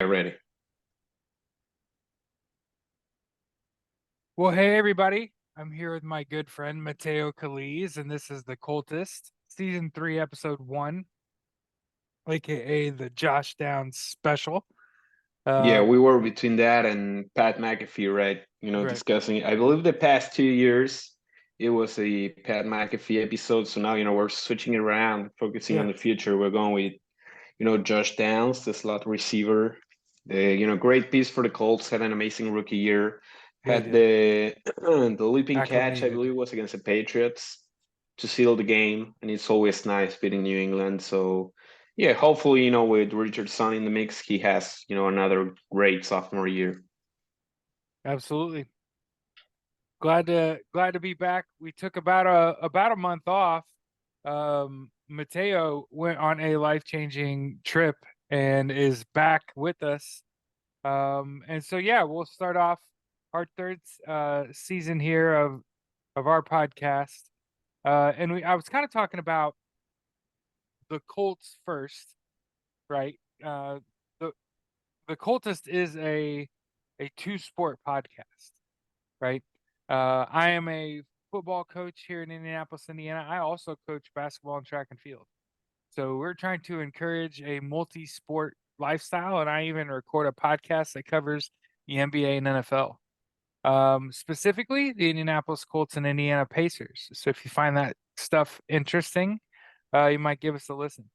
Ready. Well, hey everybody. I'm here with my good friend Mateo Calise, and this is the Coltist, season 3, episode 1, aka the Josh Downs special. Yeah, Um, we were between that and Pat McAfee, right? right. Discussing. I believe the past 2 years it was a Pat McAfee episode. So now, we're switching it around, focusing on Yeah, the future. We're going with, Josh Downs, the slot receiver. Great piece for the Colts. Had an amazing rookie year. yeah, he Had did. the leaping catch, I Acclimated. believe, was against the Patriots to seal the game, and it's always nice beating New England. So yeah, hopefully, with Richardson in the mix, he has, another great sophomore year. Absolutely. Glad to be back. We took about a month off. Mateo went on a life-changing trip and is back with us. And so yeah, we'll start off our third season here of our podcast. I was kind of talking about the Colts first, right? The the Coltist is a two sport podcast, right? I am a football coach here in Indianapolis, Indiana. I also coach basketball and track and field. So we're trying to encourage a multi sport lifestyle, and I even record a podcast that covers the NBA and NFL. Specifically the Indianapolis Colts and Indiana Pacers. So if you find that stuff interesting, you might give us a listen.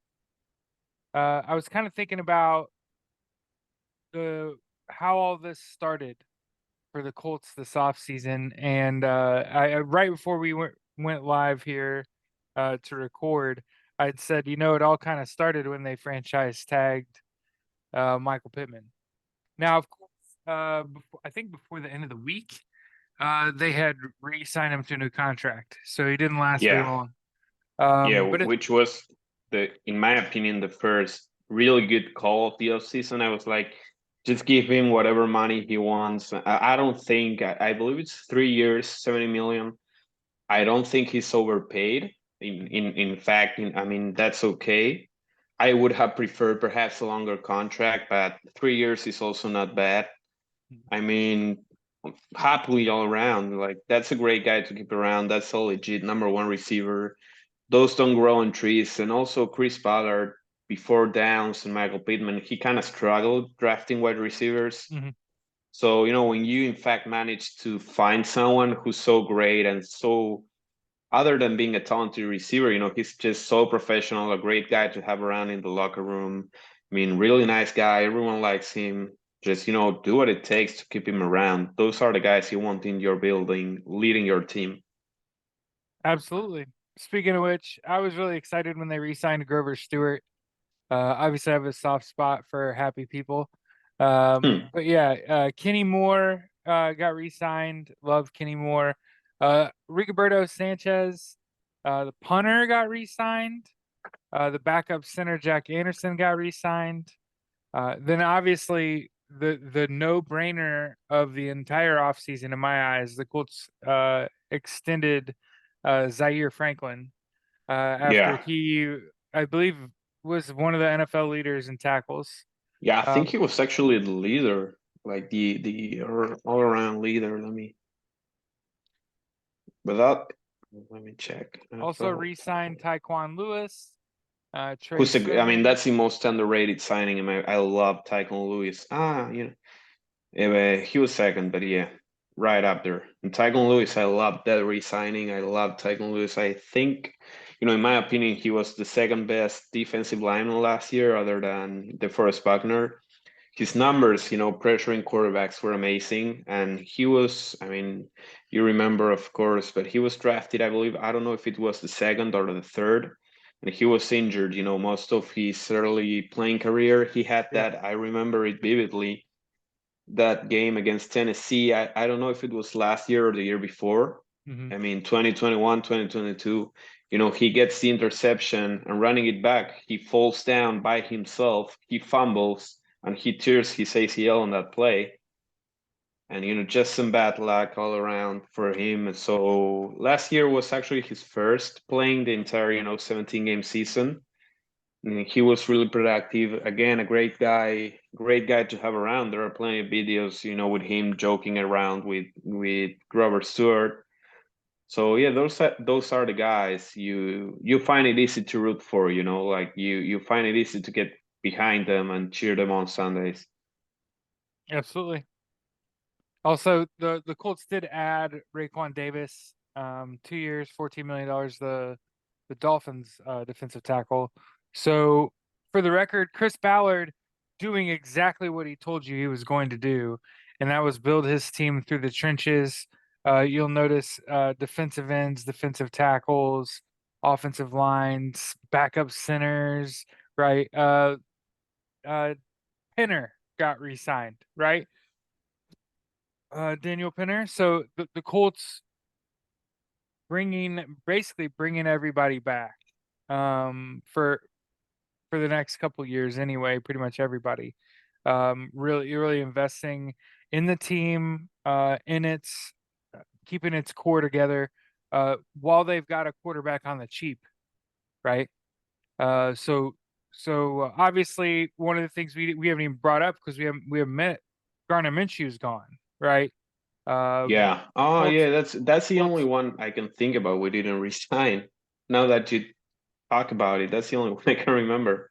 I was kind of thinking about the how all this started for the Colts this offseason, and right before we went live here to record, I'd said, it all kind of started when they franchise tagged Michael Pittman. Now, of course, I think before the end of the week, they had re-signed him to a new contract, so he didn't last very Yeah, long. yeah, But it, which was in my opinion, the first really good call of the offseason. I was like, just give him whatever money he wants. I don't think I believe it's 3 years, 70 million. I don't think he's overpaid. In fact, I mean that's okay. I would have preferred perhaps a longer contract, but 3 years is also not bad. I mean, happily all around. Like that's a great guy to keep around. That's a legit number one receiver. Those don't grow on trees. And also Chris Ballard before Downs and Michael Pittman, he kind of struggled drafting wide receivers. Mhm. So, when you in fact manage to find someone who's so great and so other than being a talented receiver, he's just so professional, a great guy to have around in the locker room. I mean, really nice guy. Everyone likes him. Just, do what it takes to keep him around. Those are the guys you want in your building, leading your team. Absolutely. Speaking of which, I was really excited when they re-signed Grover Stewart. Obviously, I have a soft spot for happy people. Hmm. But yeah, Kenny Moore got re-signed. Love Kenny Moore. Rigoberto Sanchez, the punter, got re-signed. The backup center Jack Anderson got re-signed. Then obviously the no-brainer of the entire offseason in my eyes, the Colts extended Zaire Franklin after Yeah. he, I believe, was one of the NFL leaders in tackles. Yeah, I think Um, he was actually the leader, like the all around leader. Without, let me check. Also NFL. re-signed Taekwon Lewis, Trey I mean, Sermon. that's the most underrated signing. I love Tycoon Lewis. He was second, but yeah, right up there. And Tycoon Lewis, I love that re-signing. I love Tycoon Lewis. I think, in my opinion, he was the second best defensive lineman last year, other than DeForest Buckner. His numbers, pressuring quarterbacks were amazing. And he was, I mean, you remember, of course, but he was drafted, I believe, I don't know if it was the second or the third. And he was injured, most of his early playing career. He had Yeah. that, I remember it vividly, that game against Tennessee. I don't know if it was last year or the year before. Hmm. I mean, 2021, 2022. He gets the interception and running it back, he falls down by himself, he fumbles, and he tears his ACL on that play. And, just some bad luck all around for him. So last year was actually his first playing the entire, 17 game season. He was really productive. Again, a great guy to have around. There are plenty of videos, with him joking around with Robert Stewart. So yeah, those are the guys you find it easy to root for. Like you find it easy to get behind them and cheer them on Sundays. Absolutely. Also, the Colts did add Raekwon Davis, 2 years, $14 million. The Dolphins defensive tackle. So for the record, Chris Ballard doing exactly what he told you he was going to do, and that was build his team through the trenches. You'll notice defensive ends, defensive tackles, offensive lines, backup centers, right? Pinner got re-signed, right? Daniel Pinner. So the Colts basically bringing everybody back for the next couple years anyway, pretty much everybody. Really investing in the team, in its keeping its core together, while they've got a quarterback on the cheap, right? So obviously one of the things we haven't even brought up because we haven't met Garner Minshew's gone, right? Uh, Yeah. Oh Colts yeah, that's the only Colts one I can think about we didn't resign. Now that you talk about it, that's the only one I can remember.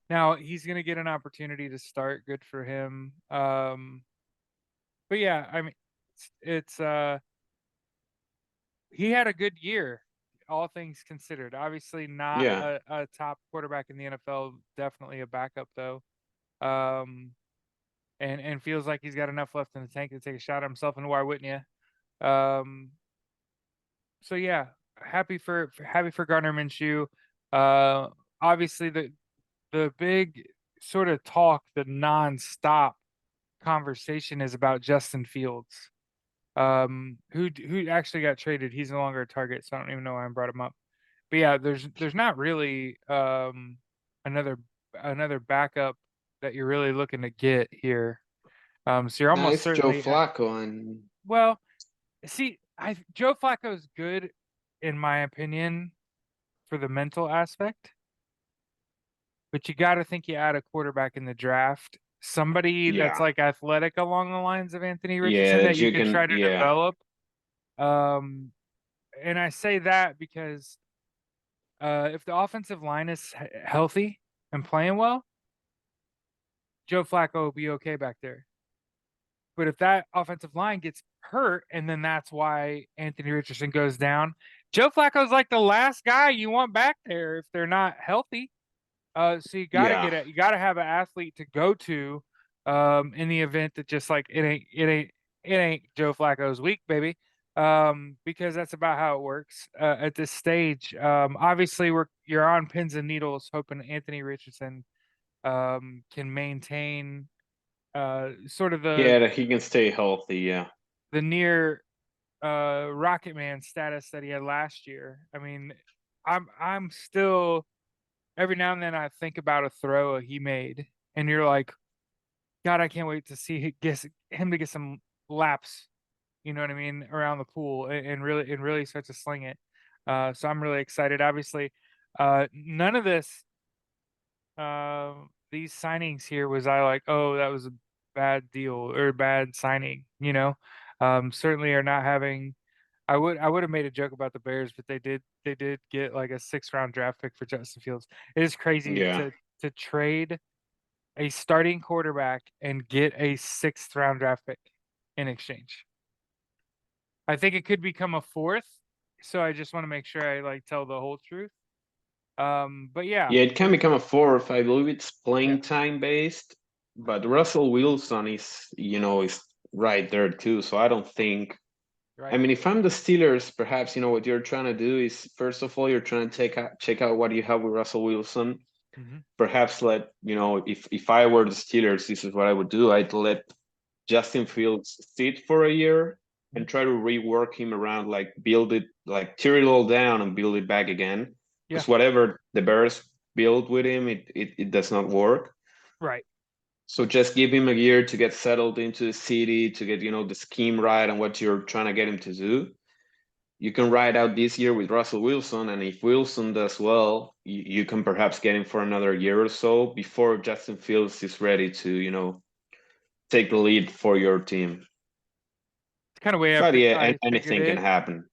Now he's going to get an opportunity to start. Good for him. But yeah, I mean, it's he had a good year, all things considered. Obviously, not Yeah. a top quarterback in the NFL. Definitely a backup though. Um, and feels like he's got enough left in the tank to take a shot at himself. And why wouldn't you? So yeah, happy for Gardner Minshew. Uh, Obviously the big sort of talk, the nonstop conversation is about Justin Fields, who actually got traded. He's no longer a target, so I don't even know why I brought him up. But yeah, there's not really another another backup that you're really looking to get here. So you're Now almost it's Joe certainly Flacco and well. See, I Joe Flacco's good in my opinion for the mental aspect, but you got to think you add a quarterback in the draft, somebody that's yeah. like athletic along the lines of Anthony Yeah, Richardson that that you you could can try to yeah. develop. Um, and I say that because if the offensive line is healthy and playing well, Joe Flacco will be okay back there. But if that offensive line gets hurt, and then that's why Anthony Richardson goes down, Joe Flacco's like the last guy you want back there if they're not healthy. So Yeah. you gotta have an athlete to go to, in the event that just like it ain't Joe Flacco's week, baby. Because that's about how it works at this stage. Obviously you're on pins and needles hoping Anthony Richardson can maintain sort of Yeah, that he can stay healthy, yeah. the near Rocket Man status that he had last year. I mean, I'm still every now and then I think about a throw he made, and you're like, God, I can't wait to see him to get some laps. You know what I mean around the pool and really start to sling it. So I'm really excited. Obviously, none of these signings here was I like, oh, that was a bad deal or a bad signing. Certainly are not having. I would have made a joke about the Bears, but they did get like a 6th round draft pick for Justin Fields. It is crazy Yeah. to trade a starting quarterback and get a 6th round draft pick in exchange. I think it could become a fourth, so I just want to make sure I like tell the whole truth. But yeah, Yeah, it can become a fourth. I believe it's yeah, playing time based, but Russell Wilson is right there too. So I don't think I right. mean, if I'm the Steelers, perhaps what you're trying to do is first of all you're trying to check out what you have with Russell Wilson. Hmm. Perhaps if I were the Steelers, this is what I would do. I'd let Justin Fields sit for a year and try to rework him around, like build it, like tear it all down and build it back again. Yeah, Because whatever the Bears build with him, it does not work. right. So just give him a year to get settled into the city, to get the scheme right and what you're trying to get him to do. you can ride out this year with Russell Wilson, and if Wilson does well, you can perhaps get him for another year or so before Justin Fields is ready to, take the lead for your team. It's kind of way But yeah, I figured anything can it. happen.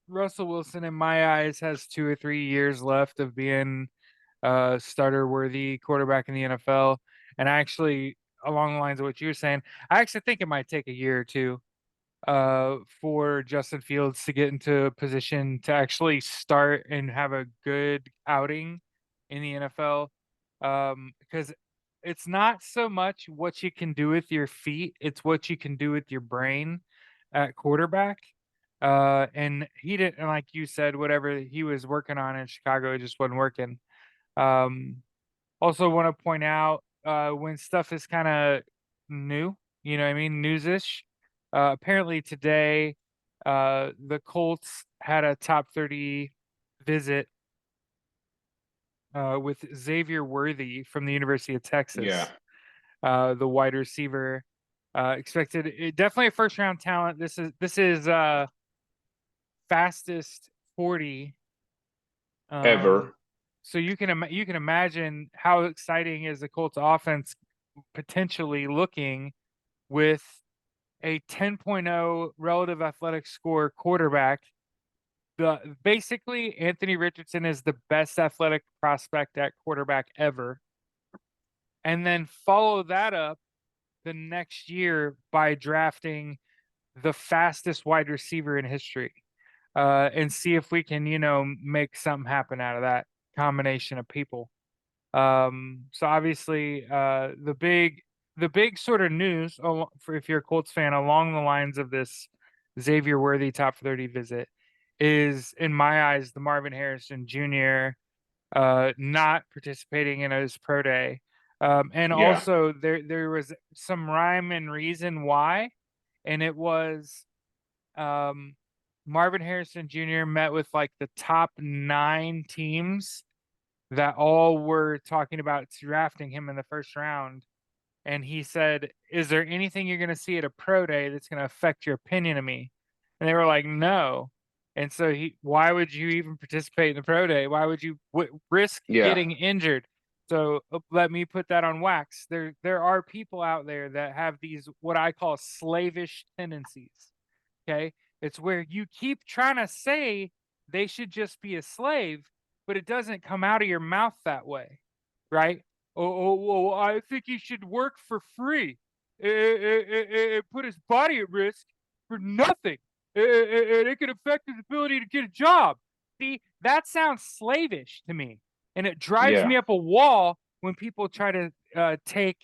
Russell Wilson, in my eyes, has 2 or 3 years left of being starter worthy quarterback in the NFL. And actually, along the lines of what you were saying, I actually think it might take a year or two for Justin Fields to get into a position to actually start and have a good outing in the NFL. Because it's not so much what you can do with your feet, it's what you can do with your brain at quarterback. And he didn't, like you said, whatever he was working on in Chicago, it just wasn't working. Um, Also want to point out when stuff is kind of new, you know what I mean, newsish. Apparently today, the Colts had a top 30 visit with Xavier Worthy from the University of Yeah. Texas, the wide receiver. Expected definitely a first round talent. This is fastest 40. Um, Ever. so you can imagine how exciting is the Colts offense potentially looking with a 10.0 relative athletic score quarterback. Basically Anthony Richardson is the best athletic prospect at quarterback ever. And then follow that up the next year by drafting the fastest wide receiver in history. And see if we can, make something happen out of that combination of people. So obviously, the big sort of news for if you're a Colts fan along the lines of this Xavier Worthy top 30 visit is, in my eyes, the Marvin Harrison Jr. Not participating in his pro day. And Yeah. also there was some rhyme and reason why, and it was um, Marvin Harrison Jr. met with like the top 9 teams that all were talking about drafting him in the first round. And he said, "Is there anything you're going to see at a pro day that's going to affect your opinion of me?" And they were like, "No." And so why would you even participate in the pro day? Why would you risk Yeah. getting injured? So let me put that on wax. There are people out there that have these what I call slavish tendencies. Okay. It's where you keep trying to say they should just be a slave, but it doesn't come out of your mouth that way. Right. Oh, I think he should work for free. Put his body at risk for nothing. It could affect his ability to get a job. See, that sounds slavish to me. And it drives Yeah. me up a wall when people try to take,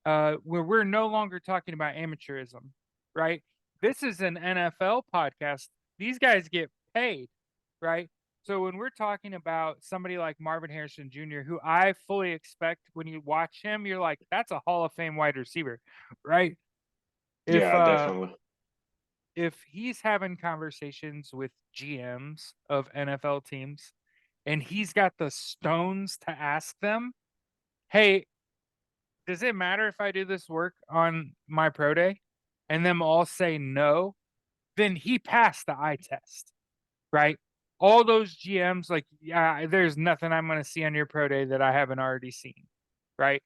where we're no longer talking about amateurism, right? This is an NFL podcast. These guys get paid, right? So when we're talking about somebody like Marvin Harrison Jr., who I fully expect when you watch him, you're like, that's a Hall of Fame wide receiver, right? If Yeah, definitely. if he's having conversations with GMs of NFL teams and he's got the stones to ask them, hey, does it matter if I do this work on my pro day? And them all say no, then he passed the eye test, right? All those GMs, like, yeah, there's nothing I'm going to see on your pro day that I haven't already seen, right?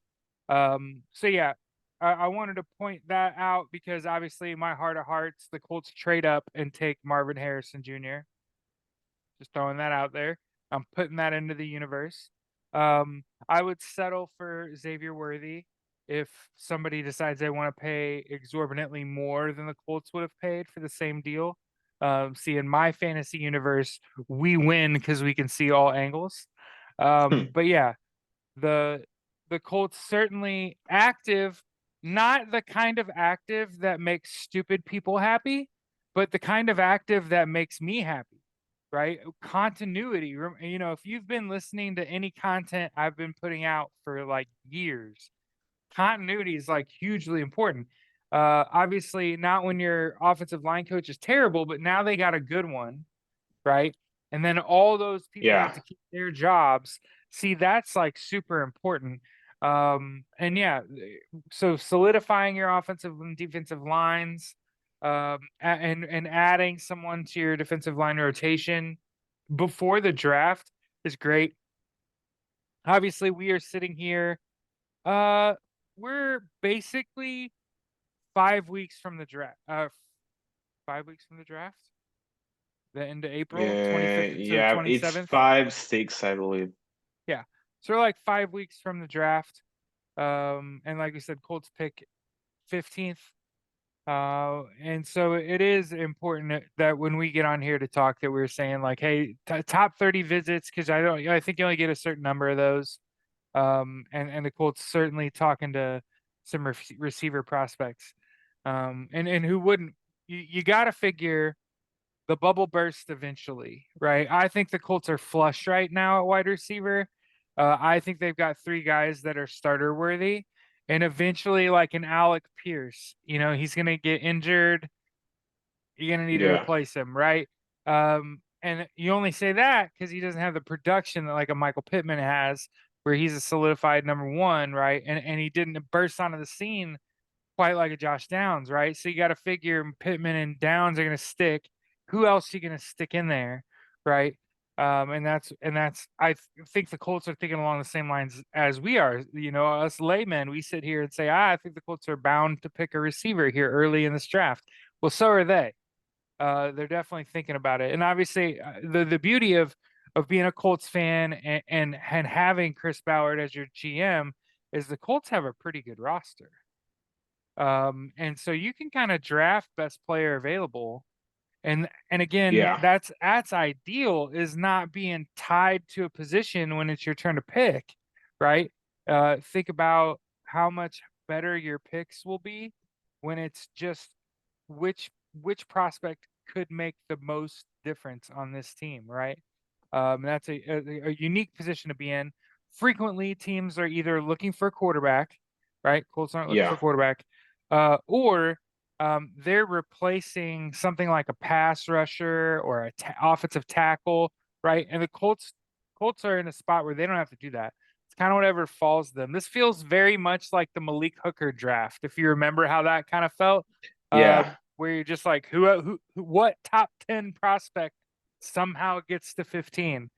So yeah, I wanted to point that out because obviously, my heart of hearts, the Colts trade up and take Marvin Harrison Jr. Just throwing that out there. I'm putting that into the universe. I would settle for Xavier Worthy if somebody decides they want to pay exorbitantly more than the Colts would have paid for the same deal. See, in my fantasy universe, we win because we can see all angles. But yeah, the the Colts certainly active, not the kind of active that makes stupid people happy, but the kind of active that makes me happy, right? Continuity. If you've been listening to any content I've been putting out for like years, continuity is like hugely important. Obviously, not when your offensive line coach is terrible, but now they got a good one, right? And then all those people get Yeah. to keep their jobs. See, that's like super important. And yeah, so solidifying your offensive and defensive lines, and adding someone to your defensive line rotation before the draft is great. Obviously, we are sitting here. Uh, we're basically 5 weeks from the draft. 5 weeks from the draft. The end of April, 25th to the Yeah, it's 27th. 5-6, I believe. Yeah, so we're like 5 weeks from the draft. And like we said, Colts pick 15th. And so it is important that when we get on here to talk, that we're saying like, hey, top 30 visits, because I think you only get a certain number of those. And the Colts certainly talking to some receiver prospects. And who wouldn't? You got to figure the bubble burst eventually, right? I think the Colts are flush right now at wide receiver. I think they've got three guys that are starter worthy. And eventually, like an Alec Pierce, he's going to get injured. You're going to need to Yeah, replace him, right? And you only say that because he doesn't have the production that like a Michael Pittman has, where he's a solidified number one, right? And he didn't burst onto the scene quite like a Josh Downs, right? So you got to figure Pittman and Downs are going to stick. Who else are you going to stick in there, right? And that's think the Colts are thinking along the same lines as we are. Us laymen, we sit here and say, I think the Colts are bound to pick a receiver here early in this draft. Well, so are they. They're definitely thinking about it, and obviously, the beauty of being a Colts fan and having Chris Ballard as your GM is the Colts have a pretty good roster. And so you can kind of draft best player available. And again, yeah, that's ideal, is not being tied to a position when it's your turn to pick, right? Think about how much better your picks will be when it's just which which prospect could make the most difference on this team, right? That's a unique position to be in. Frequently, teams are either looking for a quarterback, right? Colts aren't looking for yeah, a quarterback, or they're replacing something like a pass rusher or a offensive tackle, right? And the Colts are in a spot where they don't have to do that. It's kind of whatever falls them. This feels very much like the Malik Hooker draft, if you remember how that kind of felt, yeah. where you're just like, what top 10 prospect somehow gets to 15?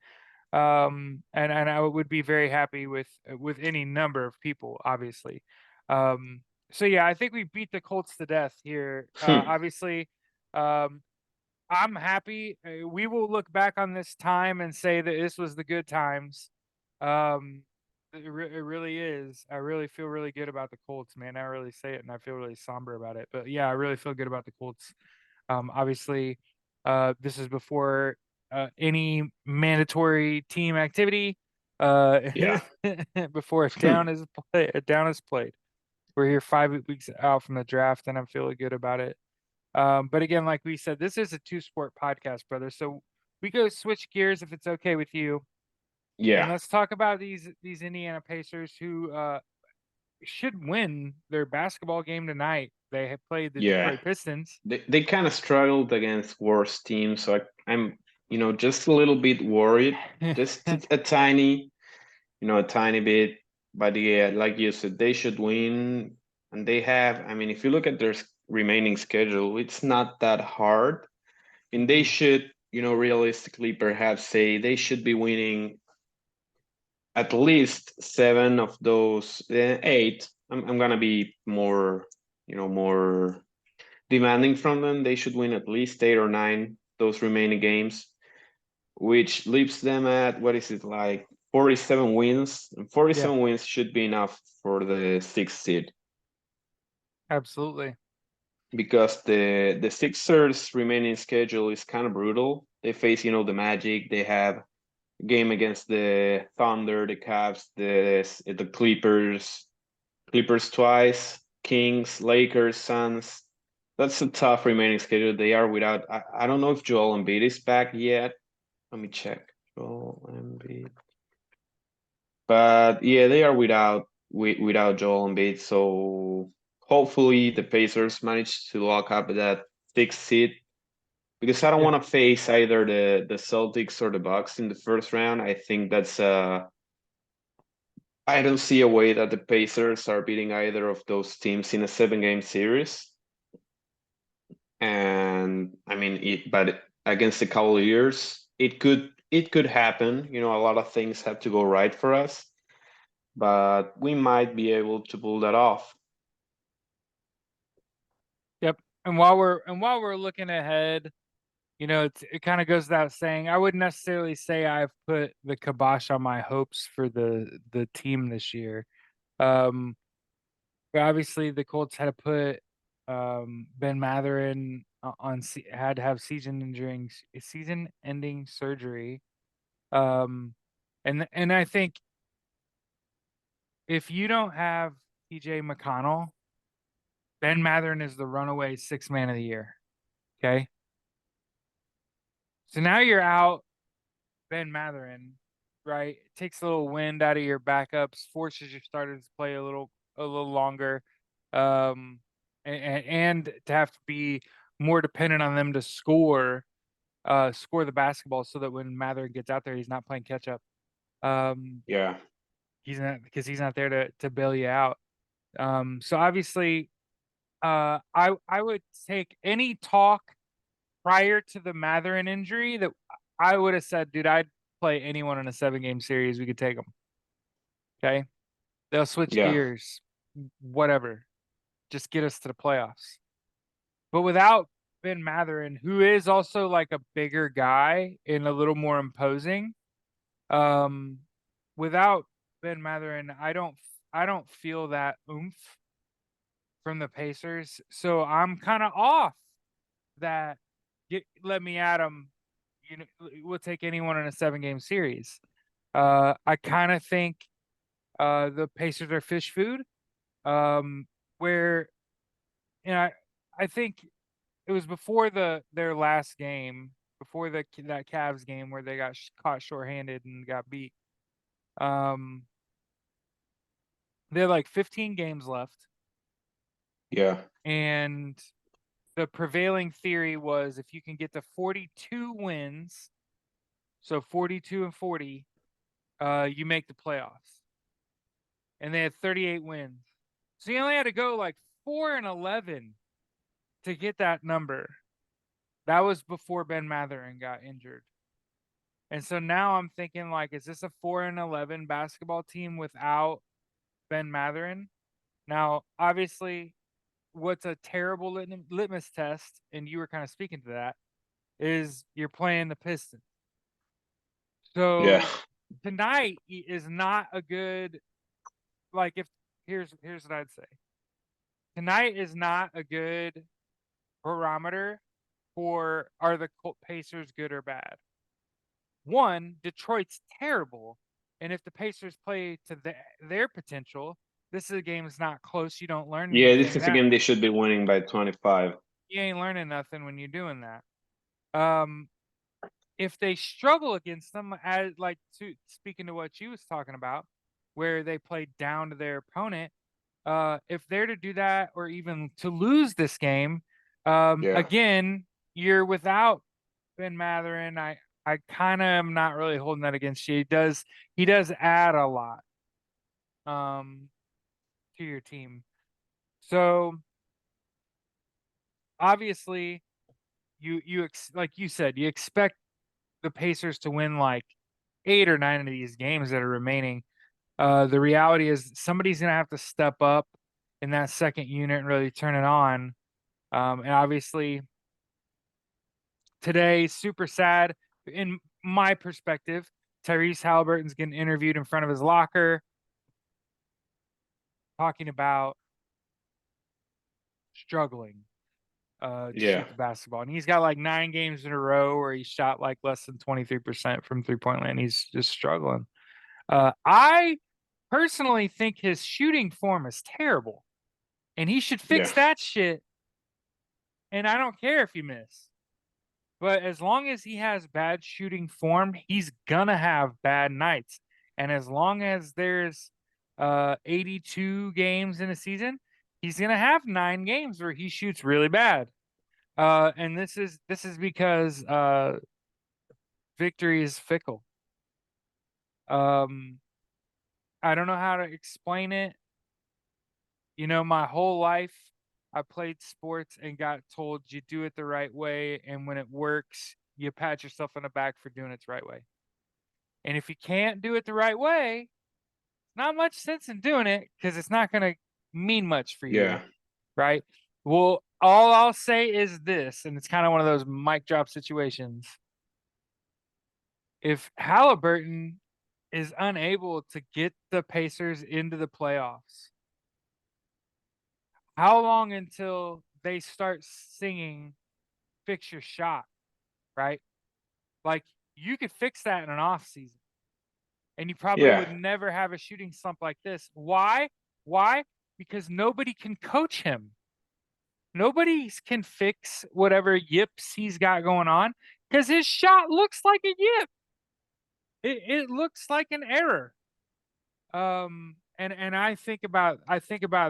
And I would be very happy with any number of people, obviously. So yeah, I think we beat the Colts to death here. Obviously, um, I'm happy. We will look back on this time and say that this was the good times. It really is. I really feel really good about the Colts, man. I really say it, and I feel really somber about it. But yeah, I really feel good about the Colts. Obviously, this is before any mandatory team activity. Uh, Yeah. before a down is played. We're here 5 weeks out from the draft, and I'm feeling good about it. But again, like we said, this is a two-sport podcast, brother. So we go switch gears if it's okay with you, and Yeah, let's talk about these Indiana Pacers who should win their basketball game tonight. They have played the yeah. Detroit Pistons. They kind of struggled against worse teams, so I'm just a little bit worried, just a tiny, a tiny bit. But yeah, like you said, they should win, and they have. I mean, if you look at their remaining schedule, it's not that hard, and they Mhm. should, realistically, perhaps say they should be winning at least seven of those, eight. I'm gonna be more, more demanding from them. They should win at least eight or nine those remaining games, which leaves them at, what is it, like 47 wins. And Yeah, 47 wins should be enough for the sixth seed, absolutely. because the Sixers' remaining schedule is kind of brutal. They face, the Magic. They have a game against the Thunder, the Cavs, the Clippers twice, Kings, Lakers, Suns. That's a tough remaining schedule. They are without. I don't know if Joel Embiid is back yet. Let me check. Joel Embiid. But yeah, they are without Joel Embiid. So hopefully the Pacers manage to lock up that sixth seed, because I don't Yeah, want to face either the Celtics or the Bucks in the first round. I think that's I don't see a way that the Pacers are beating either of those teams in a 7-game series. And I mean, but against the Cavaliers, it could happen. You know, a lot of things have to go right for us, but we might be able to pull that off. Yep. And while we're looking ahead, it kind of goes without saying, I wouldn't necessarily say I've put the kibosh on my hopes for the team this year. Um, but obviously the Colts had to put Ben Matherin had to have season-ending surgery. And I think if you don't have TJ McConnell, Ben Matherin is the runaway sixth man of the year. Okay. So now you're out Ben Matherin, right? It takes a little wind out of your backups, forces your starters to play a little longer, um, and to have to be more dependent on them to score the basketball, so that when Matherin gets out there, he's not playing catch up. Um, Yeah, he's not there to bail you out. So obviously, I would take any talk prior to the Matherin injury that I would have said, dude, I'd play anyone in a 7-game series. We could take them. Okay. They'll switch yeah, gears, whatever. Just get us to the playoffs. But without Ben Matherin, who is also like a bigger guy and a little more imposing, um, without Ben Matherin, I don't feel that oomph from the Pacers. So I'm kind of off that let me at them. We'll take anyone in a 7-game series. I kind of think the Pacers are fish food. Um, where I think it was before their last game, before that Cavs game where they got caught shorthanded and got beat. Um, they had like 15 games left, yeah, and the prevailing theory was if you can get to 42 wins, so 42 and 40, you make the playoffs. And they had 38 wins. So you only had to go like 4-11 to get that number. That was before Ben Matherin got injured. And so now I'm thinking, like, is this a 4-11 basketball team without Ben Matherin? Now, obviously, what's a terrible litmus test, and you were kind of speaking to that, is you're playing the Pistons. yeah, So tonight is not a good, like, if here's what I'd say. Tonight is not a good barometer for, are the Pacers good or bad? One, Detroit's terrible, and if the Pacers play to their potential, this is a game that's not close. You don't learn yeah. This anything. is a That game they should be winning by 25. You ain't learning nothing when you're doing that. Um, if they struggle against them, as like speaking to what you was talking about, where they play down to their opponent, if they're to do that or even to lose this game, Yeah, again, you're without Ben Matherin. I kind of am not really holding that against you. He does add a lot um to your team. So obviously like you said, you expect the Pacers to win like 8 or 9 of these games that are remaining. The reality is somebody's gonna have to step up in that second unit and really turn it on. And obviously today, super sad in my perspective. Tyrese Halliburton's getting interviewed in front of his locker, talking about struggling to yeah, shoot the basketball. And he's got like 9 games in a row where he shot like less than 23% from 3-point land. He's just struggling. I personally think his shooting form is terrible, and he should yeah, fix that shit. And I don't care if you miss. But as long as he has bad shooting form, he's gonna have bad nights. And as long as there's 82 games in a season, he's gonna have 9 games where he shoots really bad. And this is because victory is fickle. Um, I don't know how to explain it. My whole life I played sports and got told you do it the right way, and when it works, you pat yourself on the back for doing it the right way. And if you can't do it the right way, not much sense in doing it because it's not going to mean much for you, Yeah. right? Well, all I'll say is this, and it's kind of one of those mic drop situations. If Halliburton is unable to get the Pacers into the playoffs, how long until they start singing "Fix Your Shot," right? Like you could fix that in an off season, and you probably would Yeah. never have a shooting slump like this. Why? Why? Because nobody can coach him. Nobody can fix whatever yips he's got going on because his shot looks like a yip. It looks like an error. And I think about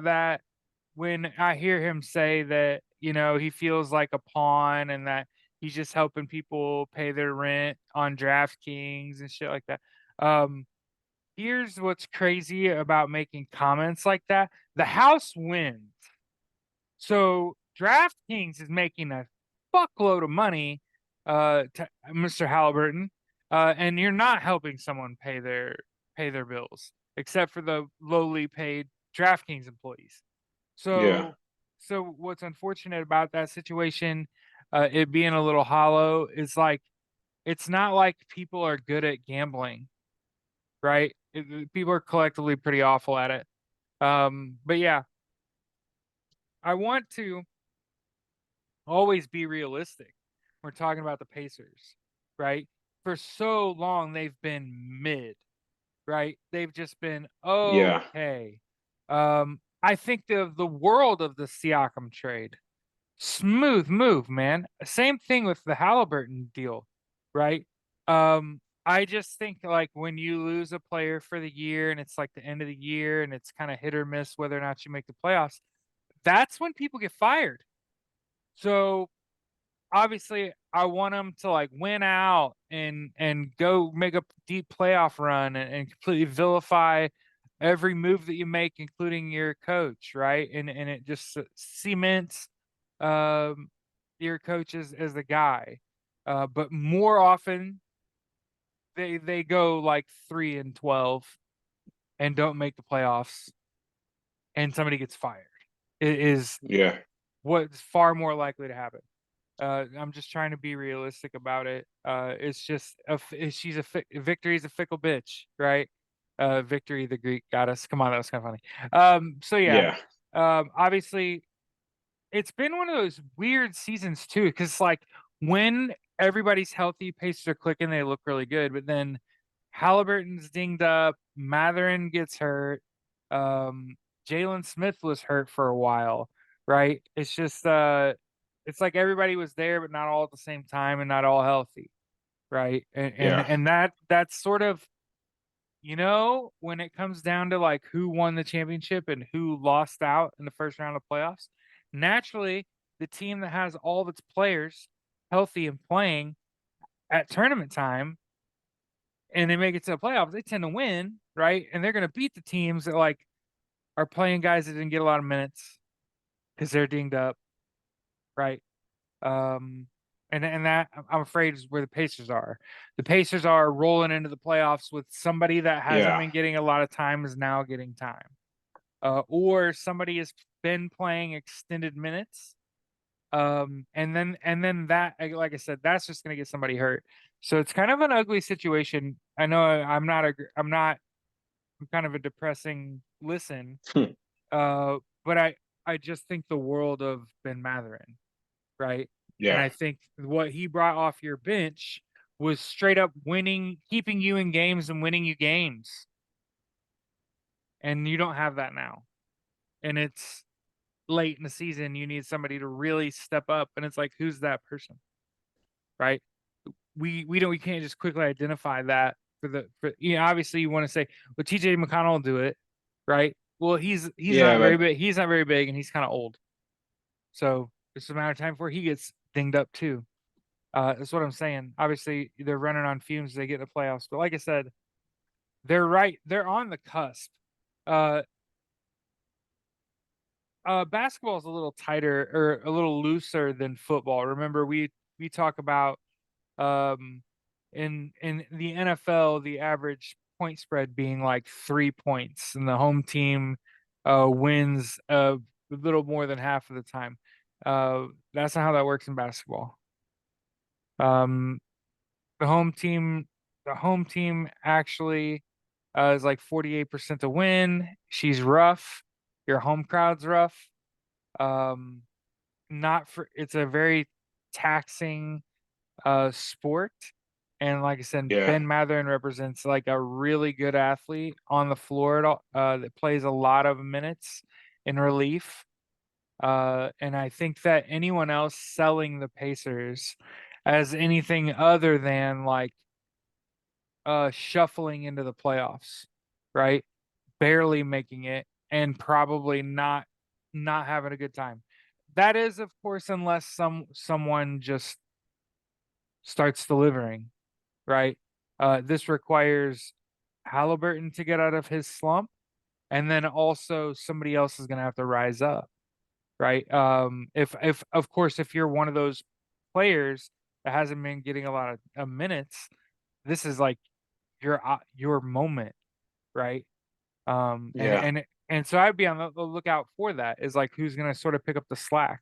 that when I hear him say that, he feels like a pawn and that he's just helping people pay their rent on DraftKings and shit like that. Um, Here's what's crazy about making comments like that. The house wins. So DraftKings is making a fuckload of money, to Mr. Halliburton, and you're not helping someone pay their bills, except for the lowly paid DraftKings employees. Yeah. So what's unfortunate about that situation, it being a little hollow, is like it's not like people are good at gambling, right? People are collectively pretty awful at it. But yeah, I want to always be realistic. We're talking about the Pacers, right? For so long, they've been mid, right? They've just been Yeah. okay. I think the world of the Siakam trade, smooth move, man. Same thing with the Halliburton deal, right? I just think like when you lose a player for the year and it's like the end of the year and it's kind of hit or miss whether or not you make the playoffs, that's when people get fired. So obviously I want them to like win out and go make a deep playoff run and completely vilify every move that you make, including your coach, right? And it just cements um, your coach as the guy. But more often they go like 3-12 and don't make the playoffs, and somebody gets fired. It is Yeah. what's far more likely to happen. I'm just trying to be realistic about it. It's just Victory's a fickle bitch, right? Victory, the Greek goddess. Come on, that was kind of funny. So yeah, Yeah. obviously it's been one of those weird seasons too, because like when everybody's healthy, Pacers are clicking, they look really good, but then Halliburton's dinged up, Matherin gets hurt, um, Jalen Smith was hurt for a while, right? It's just it's like everybody was there, but not all at the same time and not all healthy, right? And and Yeah. and that's sort of, when it comes down to like who won the championship and who lost out in the first round of playoffs, naturally the team that has all of its players healthy and playing at tournament time and they make it to the playoffs, they tend to win, right? And they're going to beat the teams that like are playing guys that didn't get a lot of minutes because they're dinged up, right? Um, and that I'm afraid is where the Pacers are. The Pacers are rolling into the playoffs with somebody that hasn't Yeah. been getting a lot of time is now getting time, or somebody has been playing extended minutes. And then that, like I said, that's just going to get somebody hurt. So it's kind of an ugly situation. I know I'm kind of a depressing listen. But I just think the world of Ben Matherin, right? And Yeah. I think what he brought off your bench was straight up winning, keeping you in games and winning you games. And you don't have that now. And it's late in the season. You need somebody to really step up. And it's like, who's that person? Right? We can't just quickly identify that obviously you want to say, well, TJ McConnell will do it, right? Well, he's Yeah. not very But big. He's not very big and he's kind of old. So it's a matter of time before he gets dinged up too. That's what I'm saying. Obviously, they're running on fumes as they get in the playoffs. But like I said, they're right. They're on the cusp. Uh, basketball is a little tighter or a little looser than football. Remember, we talk about um in the NFL, the average point spread being like 3 points, and the home team wins a little more than half of the time. That's not how that works in basketball. Um, the home team, the home team actually is like 48% to win. She's rough. Your home crowd's rough. Um, not for it's a very taxing sport. And like I said, Yeah, Ben Matherin represents like a really good athlete on the floor at all, that plays a lot of minutes in relief. And I think that anyone else selling the Pacers as anything other than like shuffling into the playoffs, right? Barely making it and probably not having a good time. That is, of course, unless someone just starts delivering, right? This requires Halliburton to get out of his slump, and then also somebody else is going to have to rise up, right? If of course, if you're one of those players that hasn't been getting a lot of minutes, this is like your moment, right? Um, and yeah, and and so I'd be on the lookout for that. Is like who's going to sort of pick up the slack,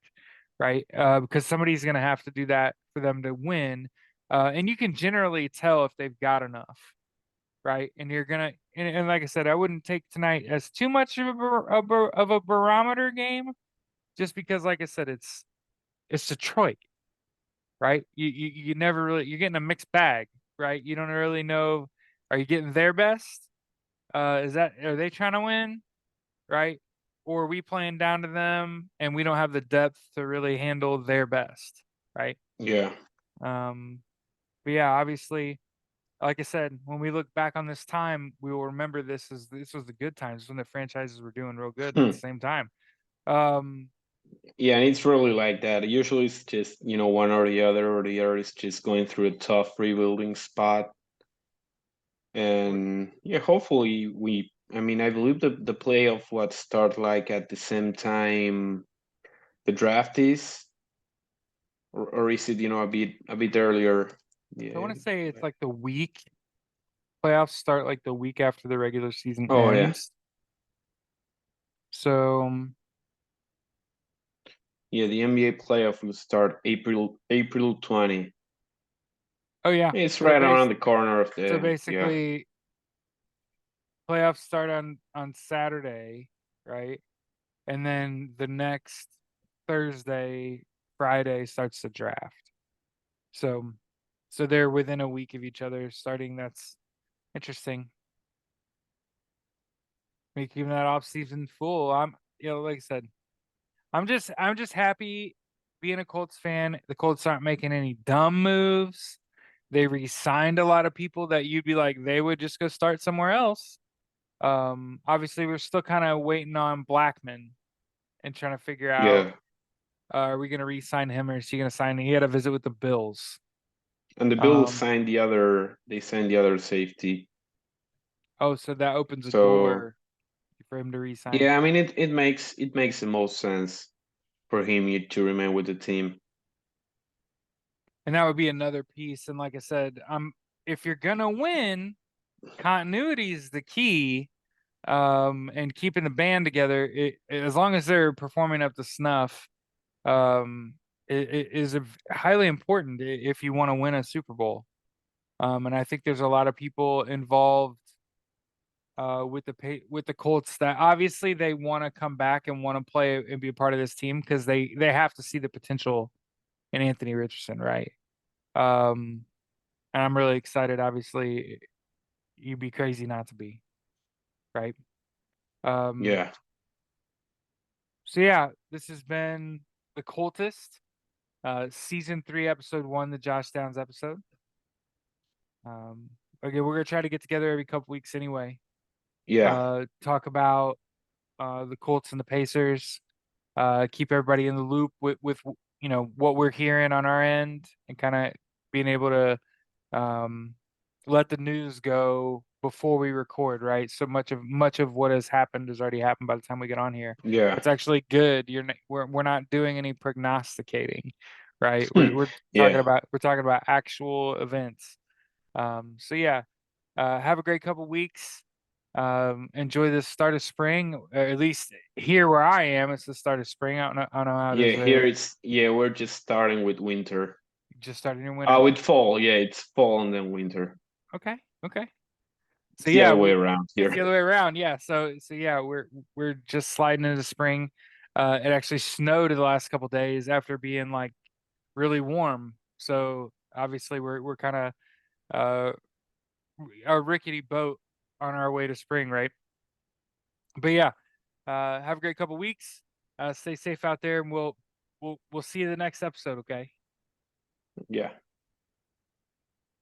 right? Because somebody's going to have to do that for them to win. And you can generally tell if they've got enough, right? And you're gonna and like I said, I wouldn't take tonight as too much of of a barometer game, just because, like I said, it's Detroit, right? You never really you're getting a mixed bag, right? You don't really know. Are you getting their best? Is that are they trying to win? Right? Or are we playing down to them and we don't have the depth to really handle their best, right? yeah. Um, but yeah, obviously, like I said, when we look back on this time, we will remember this as this was the good times when the franchises were doing real good at the Hmm. same time. Um, Yeah, and it's really like that. Usually it's just, one or the other is just going through a tough rebuilding spot. what- And yeah, hopefully I mean, I believe the playoff what start like at the same time the draft is, or is it, a bit earlier? I Yeah. want to say it's like the week playoffs start like the week after the regular season Oh yeah. ends. So, Yeah, the NBA playoff will start April 20. oh yeah, It's so right around the corner of so the yeah. basically playoffs start on Saturday, right? And then the next Thursday, Friday starts the draft. So so they're within a week of each other starting. That's interesting. Making that off season full. Like I said, I'm just happy being a Colts fan. The Colts aren't making any dumb moves. They re-signed a lot of people that you'd be like they would just go start somewhere else. Obviously we're still kind of waiting on Blackman and trying to figure out, Yeah. are we going to re-sign him, or is he going to sign? He had a visit with the Bills. And the Bills Um, signed the other safety. oh, so that opens a So door for him to re-sign, yeah, I mean it makes the most sense for him to remain with the team. and that would be another piece. And like I said, if you're gonna win, continuity is the key. And keeping the band together, as long as they're performing up to snuff, it is highly important if you want to win a Super Bowl. And I think there's a lot of people involved with the Colts that obviously they want to come back and want to play and be a part of this team because they have to see the potential in Anthony Richardson, right? Um, and I'm really excited. Obviously, you'd be crazy not to be, right? Um, Yeah. so yeah, this has been the Coltist, season 3, episode 1, the Josh Downs episode. Okay, we're gonna try to get together every couple weeks anyway. Yeah. Talk about the Colts and the Pacers, keep everybody in the loop with what we're hearing on our end, and kind of being able to um, let the news go before we record, right? So much of what has happened has already happened by the time we get on here. Yeah. It's actually good. We're not doing any prognosticating, right? Yeah. We're talking about actual events. So yeah, have a great couple weeks. Enjoy the start of spring. At least here where I am, it's the start of spring. I don't know how it Yeah. is Here there. it's we're just starting with winter. Just starting in winter. Oh, with fall. Yeah, it's fall and then winter. Okay, okay. So It's the yeah, other way around it's the here. other way around. Yeah. So yeah, we're just sliding into spring. It actually snowed the last couple days after being like really warm. So obviously we're kind of uh a rickety boat on our way to spring, right? But yeah, have a great couple weeks. Stay safe out there, and we'll see you the next episode. Okay. Yeah.